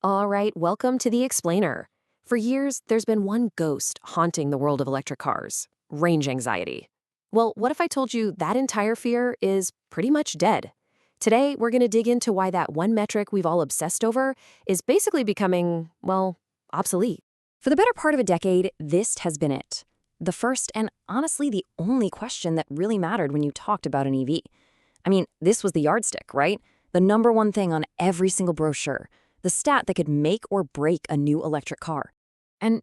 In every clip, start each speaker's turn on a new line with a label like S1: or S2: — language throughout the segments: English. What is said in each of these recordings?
S1: All right, welcome to The Explainer. For years, there's been one ghost haunting the world of electric cars: range anxiety. Well, what if I told you that entire fear is pretty much dead? Today, we're going to dig into why that one metric we've all obsessed over is basically becoming, well, obsolete. For the better part of a decade, this has been it. The first and honestly the only question that really mattered when you talked about an EV. I mean, this was the yardstick, right? The number one thing on every single brochure, the stat that could make or break a new electric car. And,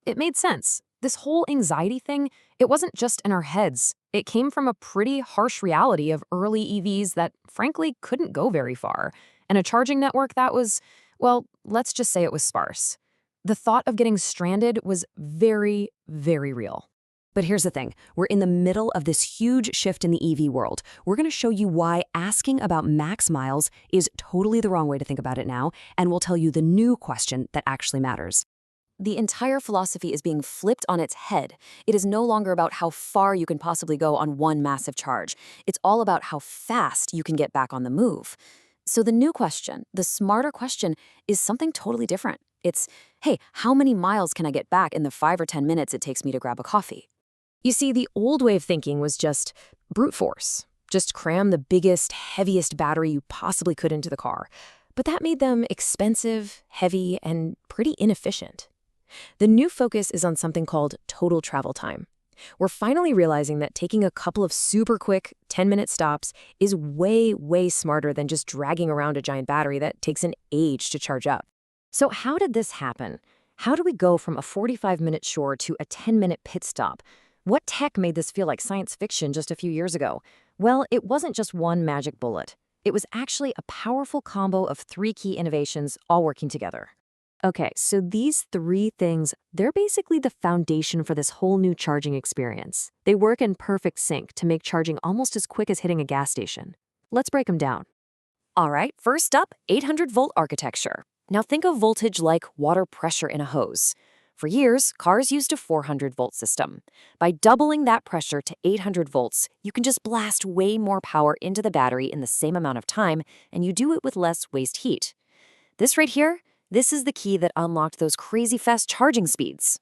S1: it made sense. This whole anxiety thing, it wasn't just in our heads. It came from a pretty harsh reality of early EVs that, frankly, couldn't go very far, and a charging network that was, well, let's just say it was sparse. The thought of getting stranded was very, very real. But here's the thing, we're in the middle of this huge shift in the EV world. We're going to show you why asking about max miles is totally the wrong way to think about it now, and we'll tell you the new question that actually matters. The entire philosophy is being flipped on its head. It is no longer about how far you can possibly go on one massive charge. It's all about how fast you can get back on the move. So the new question, the smarter question, is something totally different. It's, hey, how many miles can I get back in the 5 or 10 minutes it takes me to grab a coffee? You see, the old way of thinking was just brute force. Just cram the biggest, heaviest battery you possibly could into the car. But that made them expensive, heavy, and pretty inefficient. The new focus is on something called total travel time. We're finally realizing that taking a couple of super quick 10-minute stops is way, way smarter than just dragging around a giant battery that takes an age to charge up. So how did this happen? How do we go from a 45-minute chore to a 10-minute pit stop? What tech made this feel like science fiction just a few years ago? Well, it wasn't just one magic bullet. It was actually a powerful combo of three key innovations all working together. Okay, so these three things, they're basically the foundation for this whole new charging experience. They work in perfect sync to make charging almost as quick as hitting a gas station. Let's break them down. All right, first up, 800-volt architecture. Now think of voltage like water pressure in a hose. For years, cars used a 400-volt system. By doubling that pressure to 800 volts, you can just blast way more power into the battery in the same amount of time, and you do it with less waste heat. This right here, this is the key that unlocked those crazy fast charging speeds.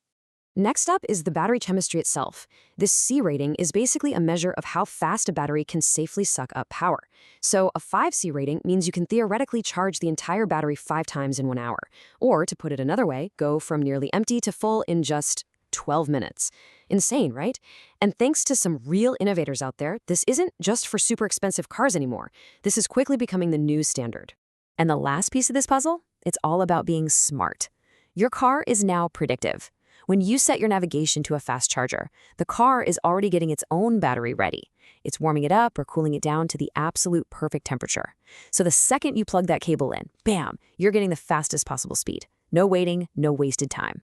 S1: Next up is the battery chemistry itself. This C rating is basically a measure of how fast a battery can safely suck up power. So a 5C rating means you can theoretically charge the entire battery 5 times in 1 hour. Or, to put it another way, go from nearly empty to full in just 12 minutes. Insane, right? And thanks to some real innovators out there, this isn't just for super expensive cars anymore. This is quickly becoming the new standard. And the last piece of this puzzle? It's all about being smart. Your car is now predictive. When you set your navigation to a fast charger, the car is already getting its own battery ready. It's warming it up or cooling it down to the absolute perfect temperature. So the second you plug that cable in, bam, you're getting the fastest possible speed. No waiting, no wasted time.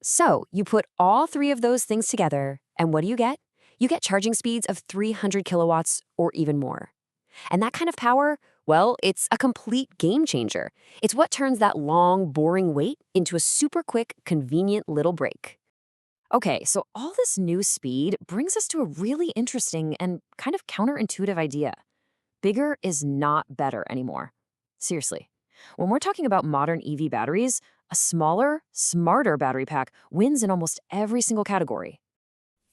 S1: So you put all three of those things together, and what do you get? You get charging speeds of 300 kilowatts or even more. And that kind of power, well, it's a complete game changer. It's what turns that long, boring wait into a super quick, convenient little break. Okay, so all this new speed brings us to a really interesting and kind of counterintuitive idea. Bigger is not better anymore. Seriously. When we're talking about modern EV batteries, a smaller, smarter battery pack wins in almost every single category.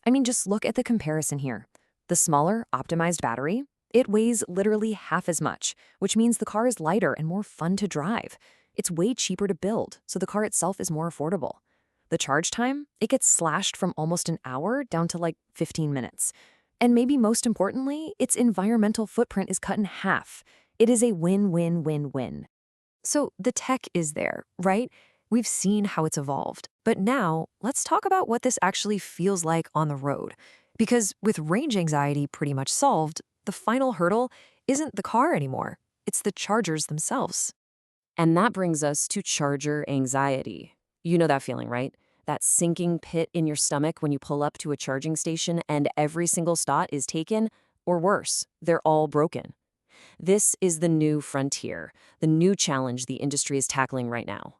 S1: I mean, just look at the comparison here. The smaller, optimized battery, it weighs literally half as much, which means the car is lighter and more fun to drive. It's way cheaper to build, so the car itself is more affordable. The charge time, it gets slashed from almost an hour down to like 15 minutes. And maybe most importantly, its environmental footprint is cut in half. It is a win-win-win-win. So the tech is there, right? We've seen how it's evolved. But now, let's talk about what this actually feels like on the road. Because with range anxiety pretty much solved, the final hurdle isn't the car anymore. It's the chargers themselves. And that brings us to charger anxiety. You know that feeling, right? That sinking pit in your stomach when you pull up to a charging station and every single slot is taken, or worse, they're all broken. This is the new frontier, the new challenge the industry is tackling right now.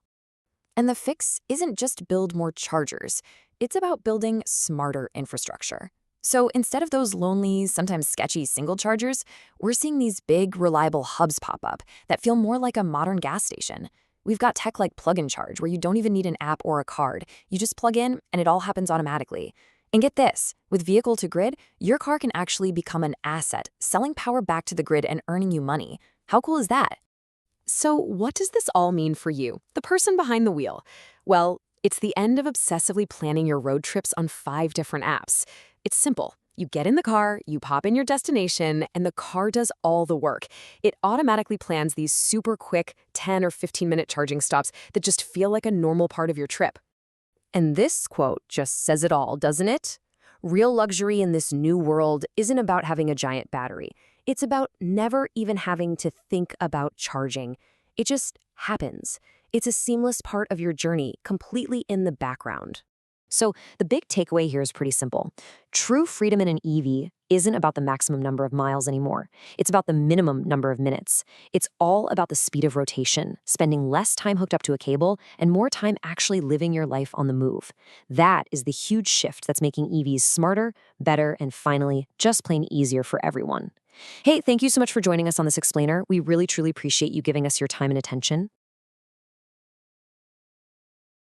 S1: And the fix isn't just build more chargers. It's about building smarter infrastructure. So instead of those lonely, sometimes sketchy single chargers, we're seeing these big, reliable hubs pop up that feel more like a modern gas station. We've got tech like plug and charge, where you don't even need an app or a card. You just plug in and it all happens automatically. And get this, with vehicle to grid, your car can actually become an asset, selling power back to the grid and earning you money. How cool is that? So, what does this all mean for you, the person behind the wheel? Well, it's the end of obsessively planning your road trips on 5 different apps. It's simple. You get in the car, you pop in your destination, and the car does all the work. It automatically plans these super quick 10 or 15-minute charging stops that just feel like a normal part of your trip. And this quote just says it all, doesn't it? Real luxury in this new world isn't about having a giant battery. It's about never even having to think about charging. It just happens. It's a seamless part of your journey, completely in the background. So the big takeaway here is pretty simple. True freedom in an EV isn't about the maximum number of miles anymore. It's about the minimum number of minutes. It's all about the speed of rotation, spending less time hooked up to a cable and more time actually living your life on the move. That is the huge shift that's making EVs smarter, better, and finally, just plain easier for everyone. Hey, thank you so much for joining us on this explainer. We really, truly appreciate you giving us your time and attention.